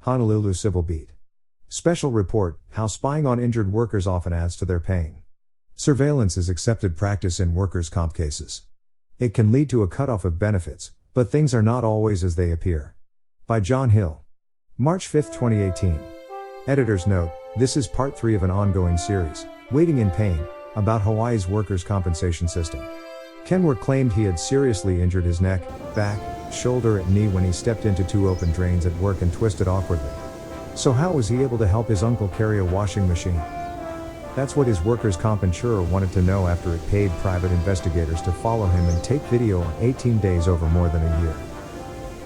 Honolulu Civil Beat. Special report, how spying on injured workers often adds to their pain. Surveillance is accepted practice in workers' comp cases. It can lead to a cutoff of benefits, but things are not always as they appear. By John Hill. March 5, 2018. Editor's note, this is part 3 of an ongoing series, Waiting in Pain, about Hawaii's workers' compensation system. Kenworth claimed he had seriously injured his neck, back, shoulder and knee when he stepped into 2 open drains at work and twisted awkwardly. So how was he able to help his uncle carry a washing machine? That's what his workers' comp insurer wanted to know after it paid private investigators to follow him and take video on 18 days over more than a year.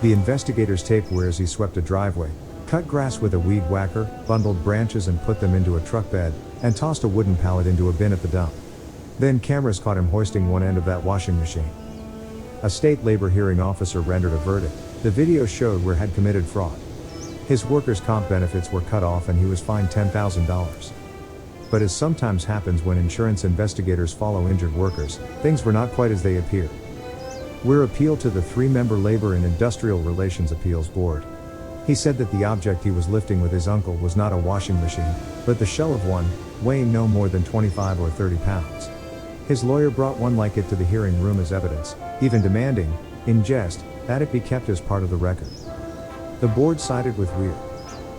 The investigators taped where he swept a driveway, cut grass with a weed whacker, bundled branches and put them into a truck bed, and tossed a wooden pallet into a bin at the dump. Then cameras caught him hoisting one end of that washing machine. A state labor hearing officer rendered a verdict. The video showed where had committed fraud. His workers' comp benefits were cut off and he was fined $10,000. But as sometimes happens when insurance investigators follow injured workers, things were not quite as they appear. We're appealed to the 3-member Labor and Industrial Relations Appeals Board. He said that the object he was lifting with his uncle was not a washing machine, but the shell of one, weighing no more than 25 or 30 pounds. His lawyer brought one like it to the hearing room as evidence, even demanding, in jest, that it be kept as part of the record. The board sided with Weir.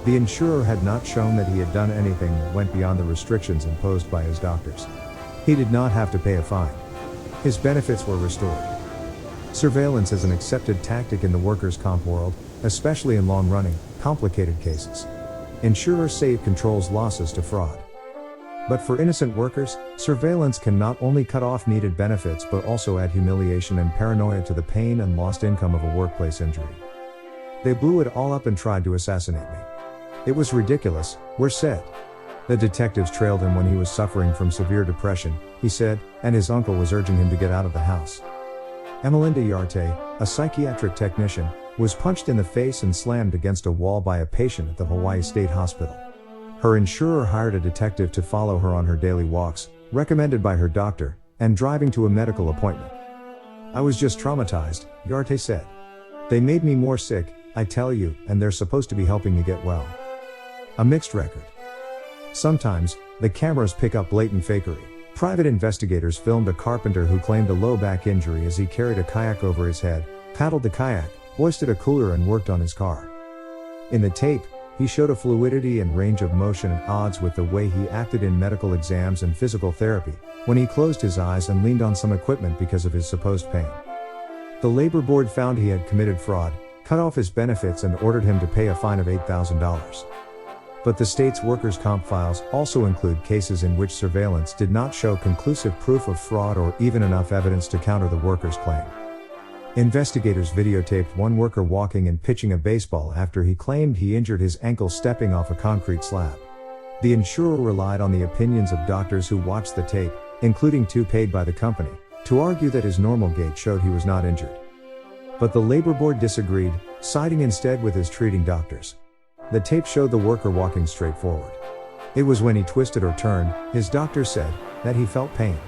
The insurer had not shown that he had done anything that went beyond the restrictions imposed by his doctors. He did not have to pay a fine. His benefits were restored. Surveillance is an accepted tactic in the workers' comp world, especially in long-running, complicated cases. Insurers say it controls losses to fraud. But for innocent workers, surveillance can not only cut off needed benefits but also add humiliation and paranoia to the pain and lost income of a workplace injury. They blew it all up and tried to assassinate me. It was ridiculous, Weir said. The detectives trailed him when he was suffering from severe depression, he said, and his uncle was urging him to get out of the house. Emelinda Yarte, a psychiatric technician, was punched in the face and slammed against a wall by a patient at the Hawaii State Hospital. Her insurer hired a detective to follow her on her daily walks, recommended by her doctor, and driving to a medical appointment. I was just traumatized, Yarte said. They made me more sick, I tell you, and they're supposed to be helping me get well. A mixed record. Sometimes, the cameras pick up blatant fakery. Private investigators filmed a carpenter who claimed a low back injury as he carried a kayak over his head, paddled the kayak, hoisted a cooler and worked on his car. In the tape, he showed a fluidity and range of motion at odds with the way he acted in medical exams and physical therapy, when he closed his eyes and leaned on some equipment because of his supposed pain. The labor board found he had committed fraud, cut off his benefits and ordered him to pay a fine of $8,000. But the state's workers' comp files also include cases in which surveillance did not show conclusive proof of fraud or even enough evidence to counter the worker's claim. Investigators videotaped one worker walking and pitching a baseball after he claimed he injured his ankle stepping off a concrete slab. The insurer relied on the opinions of doctors who watched the tape, including 2 paid by the company, to argue that his normal gait showed he was not injured. But the labor board disagreed, siding instead with his treating doctors. The tape showed the worker walking straight forward. It was when he twisted or turned, his doctor said, that he felt pain.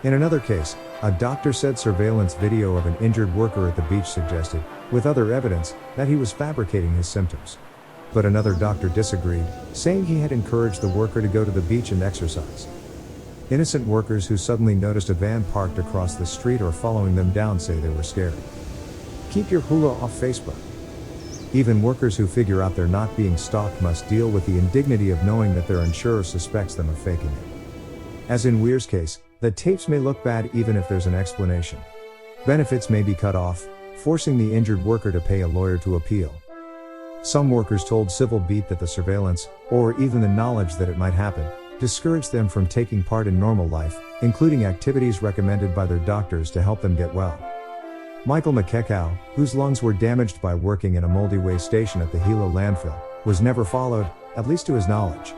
In another case, a doctor said surveillance video of an injured worker at the beach suggested, with other evidence, that he was fabricating his symptoms. But another doctor disagreed, saying he had encouraged the worker to go to the beach and exercise. Innocent workers who suddenly noticed a van parked across the street or following them down say they were scared. Keep your hula off Facebook. Even workers who figure out they're not being stalked must deal with the indignity of knowing that their insurer suspects them of faking it. As in Weir's case, the tapes may look bad even if there's an explanation. Benefits may be cut off, forcing the injured worker to pay a lawyer to appeal. Some workers told Civil Beat that the surveillance, or even the knowledge that it might happen, discouraged them from taking part in normal life, including activities recommended by their doctors to help them get well. Michael Makekau, whose lungs were damaged by working in a moldy waste station at the Hilo landfill, was never followed, at least to his knowledge.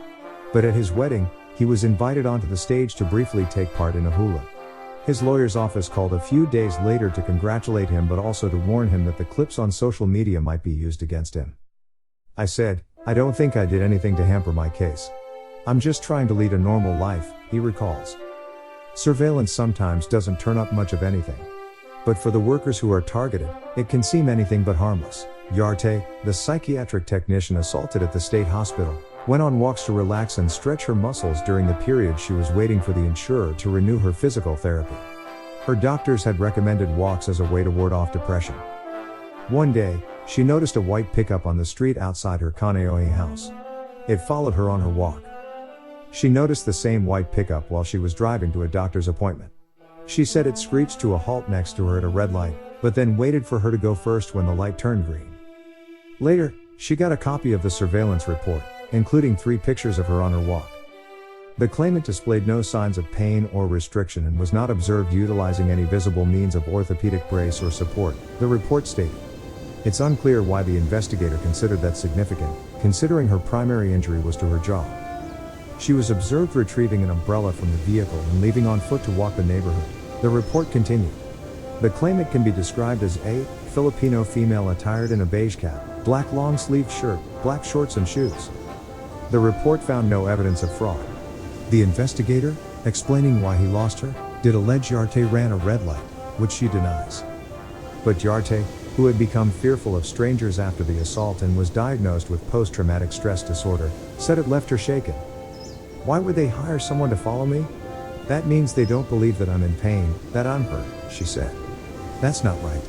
But at his wedding, he was invited onto the stage to briefly take part in a hula. His lawyer's office called a few days later to congratulate him but also to warn him that the clips on social media might be used against him. I said, I don't think I did anything to hamper my case. I'm just trying to lead a normal life, he recalls. Surveillance sometimes doesn't turn up much of anything. But for the workers who are targeted, it can seem anything but harmless. Yarte, the psychiatric technician assaulted at the state hospital, went on walks to relax and stretch her muscles during the period she was waiting for the insurer to renew her physical therapy. Her doctors had recommended walks as a way to ward off depression. One day, she noticed a white pickup on the street outside her Kaneohe house. It followed her on her walk. She noticed the same white pickup while she was driving to a doctor's appointment. She said it screeched to a halt next to her at a red light, but then waited for her to go first when the light turned green. Later, she got a copy of the surveillance report, including 3 pictures of her on her walk. The claimant displayed no signs of pain or restriction and was not observed utilizing any visible means of orthopedic brace or support, the report stated. It's unclear why the investigator considered that significant, considering her primary injury was to her jaw. She was observed retrieving an umbrella from the vehicle and leaving on foot to walk the neighborhood, the report continued. The claimant can be described as a Filipino female attired in a beige cap, black long-sleeved shirt, black shorts and shoes. The report found no evidence of fraud. The investigator, explaining why he lost her, did allege Yarte ran a red light, which she denies. But Yarte, who had become fearful of strangers after the assault and was diagnosed with post-traumatic stress disorder, said it left her shaken. Why would they hire someone to follow me? That means they don't believe that I'm in pain, that I'm hurt, she said. That's not right.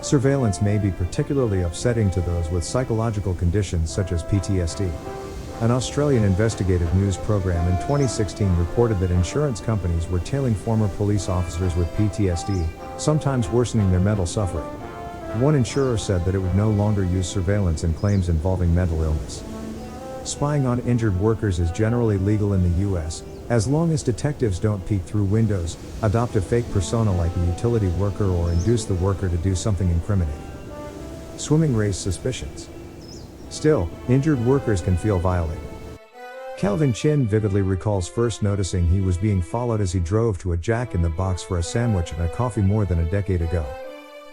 Surveillance may be particularly upsetting to those with psychological conditions such as PTSD. An Australian investigative news program in 2016 reported that insurance companies were tailing former police officers with PTSD, sometimes worsening their mental suffering. One insurer said that it would no longer use surveillance in claims involving mental illness. Spying on injured workers is generally legal in the US, as long as detectives don't peek through windows, adopt a fake persona like a utility worker or induce the worker to do something incriminating. Swimming race suspicions. Still, injured workers can feel violated. Calvin Chin vividly recalls first noticing he was being followed as he drove to a Jack in the Box for a sandwich and a coffee more than a decade ago.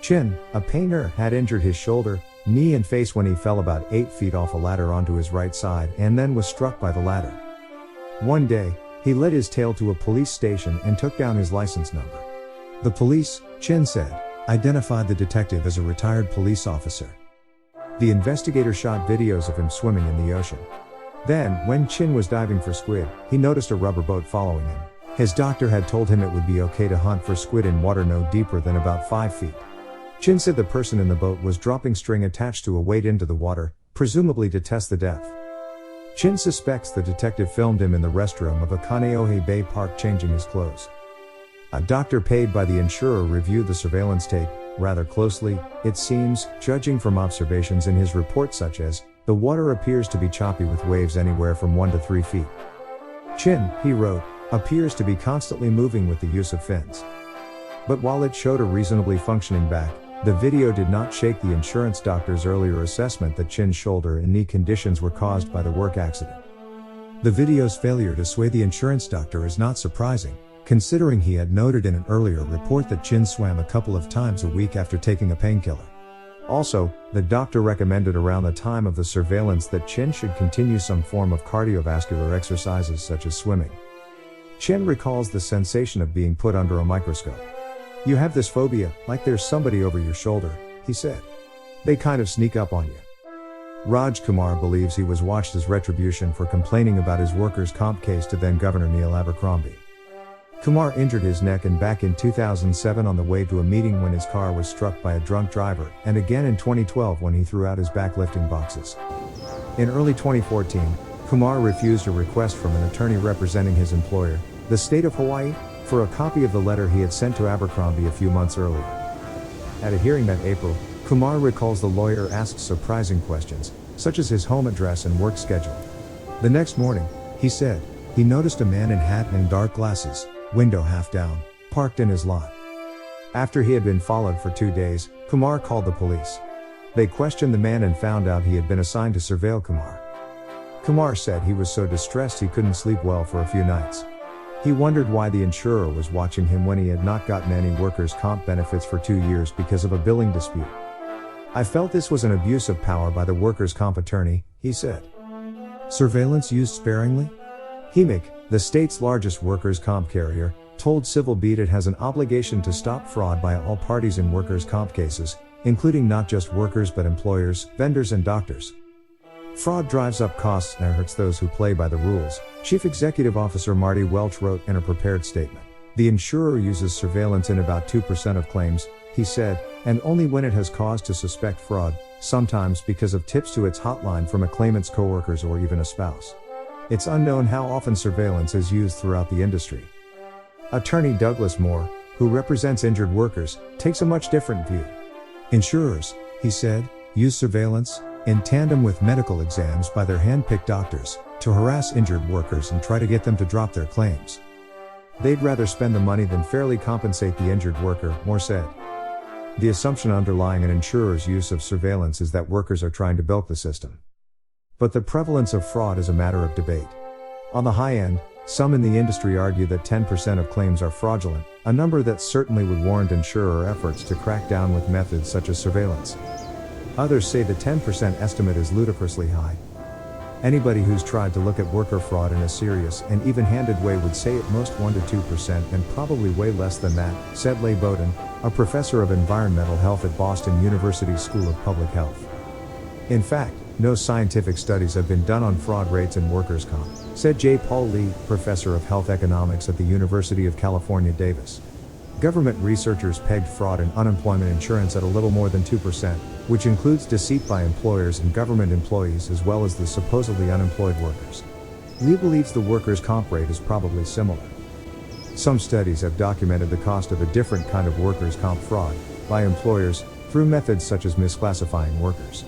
Chin, a painter, had injured his shoulder, knee and face when he fell about 8 feet off a ladder onto his right side and then was struck by the ladder. One day, he led his tail to a police station and took down his license number. The police, Chin said, identified the detective as a retired police officer. The investigator shot videos of him swimming in the ocean. Then, when Chin was diving for squid, he noticed a rubber boat following him. His doctor had told him it would be okay to hunt for squid in water no deeper than about 5 feet. Chin said the person in the boat was dropping string attached to a weight into the water, presumably to test the depth. Chin suspects the detective filmed him in the restroom of a Kaneohe Bay park changing his clothes. A doctor paid by the insurer reviewed the surveillance tape rather closely, it seems, judging from observations in his report such as, the water appears to be choppy with waves anywhere from 1 to 3 feet. Chin, he wrote, appears to be constantly moving with the use of fins. But while it showed a reasonably functioning back, the video did not shake the insurance doctor's earlier assessment that Chin's shoulder and knee conditions were caused by the work accident. The video's failure to sway the insurance doctor is not surprising, considering he had noted in an earlier report that Chin swam a couple of times a week after taking a painkiller. Also, the doctor recommended around the time of the surveillance that Chin should continue some form of cardiovascular exercises such as swimming. Chin recalls the sensation of being put under a microscope. You have this phobia, like there's somebody over your shoulder, he said. They kind of sneak up on you. Raj Kumar believes he was watched as retribution for complaining about his workers' comp case to then Governor Neil Abercrombie. Kumar injured his neck and back in 2007 on the way to a meeting when his car was struck by a drunk driver, and again in 2012 when he threw out his back lifting boxes. In early 2014, Kumar refused a request from an attorney representing his employer, the state of Hawaii, for a copy of the letter he had sent to Abercrombie a few months earlier. At a hearing that April, Kumar recalls the lawyer asked surprising questions, such as his home address and work schedule. The next morning, he said, he noticed a man in hat and dark glasses, window half down, parked in his lot. After he had been followed for 2 days, Kumar called the police. They questioned the man and found out he had been assigned to surveil Kumar. Kumar said he was so distressed he couldn't sleep well for a few nights. He wondered why the insurer was watching him when he had not gotten any workers' comp benefits for 2 years because of a billing dispute. I felt this was an abuse of power by the workers' comp attorney, he said. Surveillance used sparingly? HEMIC, the state's largest workers' comp carrier, told Civil Beat it has an obligation to stop fraud by all parties in workers' comp cases, including not just workers but employers, vendors and doctors. Fraud drives up costs and hurts those who play by the rules, Chief Executive Officer Marty Welch wrote in a prepared statement. The insurer uses surveillance in about 2% of claims, he said, and only when it has cause to suspect fraud, sometimes because of tips to its hotline from a claimant's coworkers or even a spouse. It's unknown how often surveillance is used throughout the industry. Attorney Douglas Moore, who represents injured workers, takes a much different view. Insurers, he said, use surveillance, in tandem with medical exams by their hand-picked doctors, to harass injured workers and try to get them to drop their claims. They'd rather spend the money than fairly compensate the injured worker, Moore said. The assumption underlying an insurer's use of surveillance is that workers are trying to bilk the system. But the prevalence of fraud is a matter of debate. On the high end, some in the industry argue that 10% of claims are fraudulent, a number that certainly would warrant insurer efforts to crack down with methods such as surveillance. Others say the 10% estimate is ludicrously high. Anybody who's tried to look at worker fraud in a serious and even-handed way would say at most 1 to 2% and probably way less than that, said Leigh Bowden, a professor of environmental health at Boston University School of Public Health. In fact, no scientific studies have been done on fraud rates in workers' comp, said J. Paul Lee, professor of health economics at the University of California, Davis. Government researchers pegged fraud in unemployment insurance at a little more than 2%, which includes deceit by employers and government employees as well as the supposedly unemployed workers. Lee believes the workers' comp rate is probably similar. Some studies have documented the cost of a different kind of workers' comp fraud, by employers, through methods such as misclassifying workers.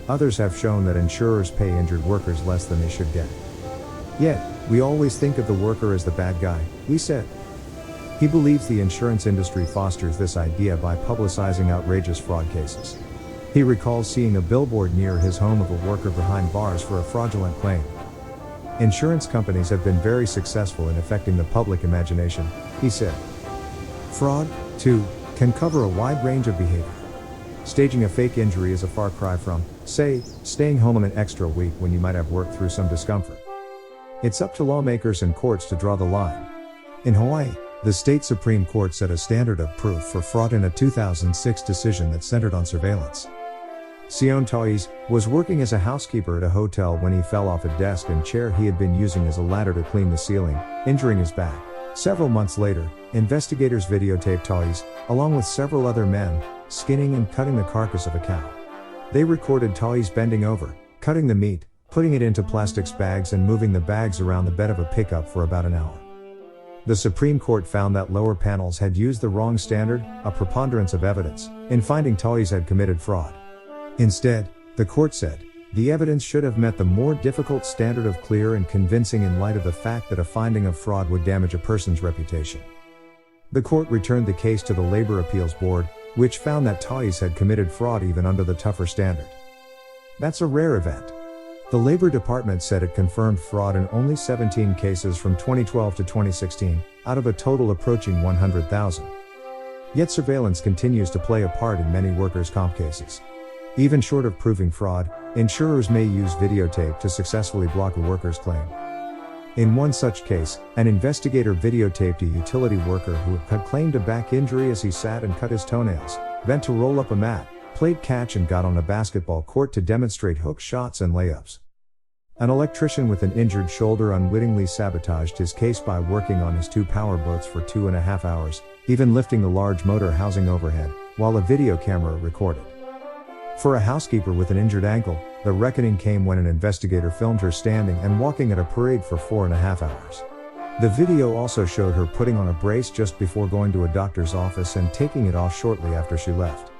Others have shown that insurers pay injured workers less than they should get. Yet, we always think of the worker as the bad guy, Lee said. He believes the insurance industry fosters this idea by publicizing outrageous fraud cases. He recalls seeing a billboard near his home of a worker behind bars for a fraudulent claim. Insurance companies have been very successful in affecting the public imagination, he said. Fraud, too, can cover a wide range of behavior. Staging a fake injury is a far cry from, say, staying home an extra week when you might have worked through some discomfort. It's up to lawmakers and courts to draw the line. In Hawaii, the state Supreme Court set a standard of proof for fraud in a 2006 decision that centered on surveillance. Sion Tauis was working as a housekeeper at a hotel when he fell off a desk and chair he had been using as a ladder to clean the ceiling, injuring his back. Several months later, investigators videotaped Tauis, along with several other men, skinning and cutting the carcass of a cow. They recorded Tauis bending over, cutting the meat, putting it into plastic bags and moving the bags around the bed of a pickup for about an hour. The Supreme Court found that lower panels had used the wrong standard, a preponderance of evidence, in finding Tauis had committed fraud. Instead, the court said, the evidence should have met the more difficult standard of clear and convincing in light of the fact that a finding of fraud would damage a person's reputation. The court returned the case to the Labor Appeals Board, which found that Tauis had committed fraud even under the tougher standard. That's a rare event. The Labor Department said it confirmed fraud in only 17 cases from 2012 to 2016, out of a total approaching 100,000. Yet surveillance continues to play a part in many workers' comp cases. Even short of proving fraud, insurers may use videotape to successfully block a worker's claim. In one such case, an investigator videotaped a utility worker who had claimed a back injury as he sat and cut his toenails, bent to roll up a mat, played catch and got on a basketball court to demonstrate hook shots and layups. An electrician with an injured shoulder unwittingly sabotaged his case by working on his 2 power boats for 2.5 hours, even lifting the large motor housing overhead, while a video camera recorded. For a housekeeper with an injured ankle, the reckoning came when an investigator filmed her standing and walking at a parade for 4.5 hours. The video also showed her putting on a brace just before going to a doctor's office and taking it off shortly after she left.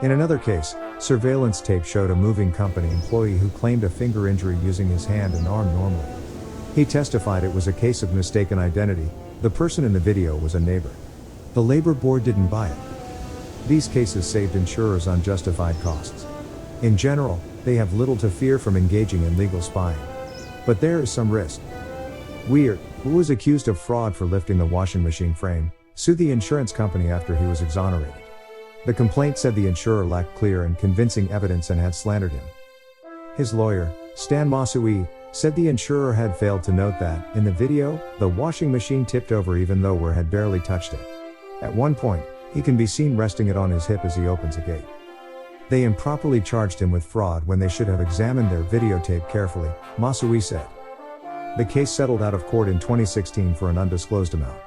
In another case, surveillance tape showed a moving company employee who claimed a finger injury using his hand and arm normally. He testified it was a case of mistaken identity. The person in the video was a neighbor. The labor board didn't buy it. These cases saved insurers unjustified costs. In general, they have little to fear from engaging in legal spying. But there is some risk. Weir, who was accused of fraud for lifting the washing machine frame, sued the insurance company after he was exonerated. The complaint said the insurer lacked clear and convincing evidence and had slandered him. His lawyer, Stan Masui, said the insurer had failed to note that, in the video, the washing machine tipped over even though Weir had barely touched it. At one point, he can be seen resting it on his hip as he opens a gate. They improperly charged him with fraud when they should have examined their videotape carefully, Masui said. The case settled out of court in 2016 for an undisclosed amount.